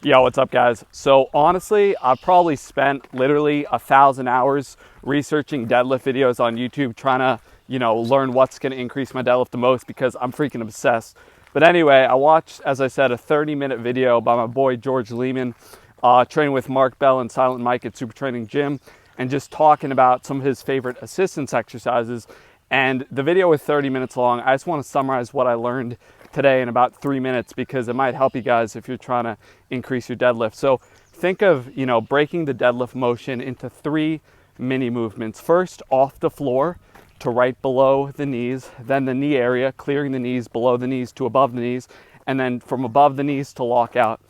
Yo, what's up, guys? So honestly, I've probably spent literally 1,000 hours researching deadlift videos on YouTube, trying to, learn what's going to increase my deadlift the most because I'm freaking obsessed. But anyway, I watched, as I said, a 30-minute video by my boy George Lehman, training with Mark Bell and Silent Mike at Super Training Gym, and just talking about some of his favorite assistance exercises. And the video was 30 minutes long. I just want to summarize what I learned today in about 3 minutes because it might help you guys if you're trying to increase your deadlift. So think of, breaking the deadlift motion into 3 mini movements. First, off the floor to right below the knees, then the knee area, clearing the knees, below the knees to above the knees, and then from above the knees to lock out.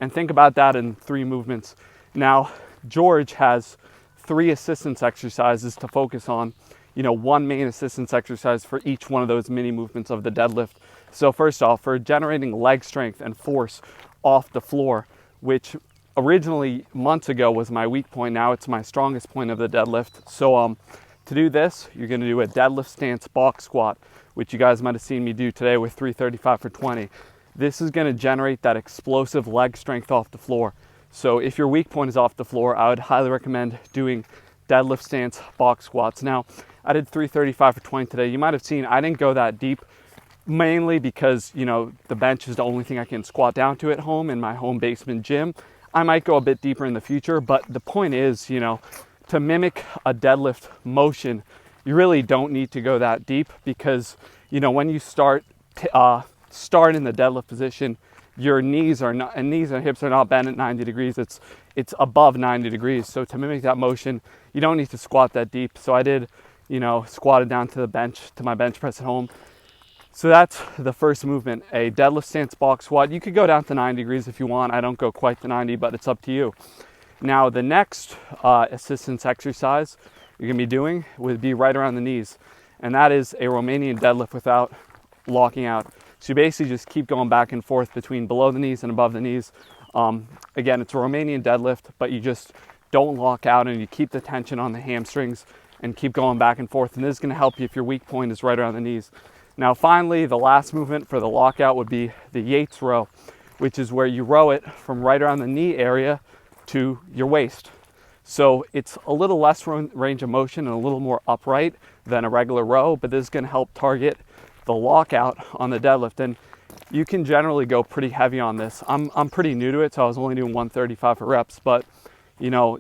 And think about that in 3 movements. Now, George has 3 assistance exercises to focus on, 1 main assistance exercise for each one of those mini movements of the deadlift. So first off, for generating leg strength and force off the floor, which originally months ago was my weak point, now it's my strongest point of the deadlift. So to do this, you're going to do a deadlift stance box squat, which you guys might have seen me do today with 335 for 20. This is going to generate that explosive leg strength off the floor. So if your weak point is off the floor, I would highly recommend doing deadlift stance box squats. Now, I did 335 for 20 today. You might have seen I didn't go that deep, mainly because, the bench is the only thing I can squat down to at home in my home basement gym. I might go a bit deeper in the future, but the point is, to mimic a deadlift motion, you really don't need to go that deep because, when you start in the deadlift position, your knees and hips are not bent at 90 degrees. It's above 90 degrees. So to mimic that motion, you don't need to squat that deep. So I did, squatted down to my bench press at home. So that's the first movement, a deadlift stance box squat. You could go down to 90 degrees if you want. I don't go quite to 90, but it's up to you. Now, the next assistance exercise you're gonna be doing would be right around the knees. And that is a Romanian deadlift without locking out. So you basically just keep going back and forth between below the knees and above the knees. Again, it's a Romanian deadlift, but you just don't lock out and you keep the tension on the hamstrings and keep going back and forth. And this is gonna help you if your weak point is right around the knees. Now, finally, the last movement for the lockout would be the Yates row, which is where you row it from right around the knee area to your waist. So it's a little less range of motion and a little more upright than a regular row, but this is going to help target the lockout on the deadlift. And you can generally go pretty heavy on this. I'm pretty new to it, so I was only doing 135 for reps, but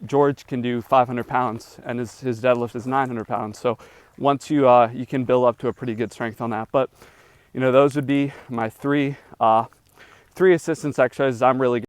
George can do 500 pounds and his deadlift is 900 pounds. So once you can build up to a pretty good strength on that. But those would be my three assistance exercises I'm really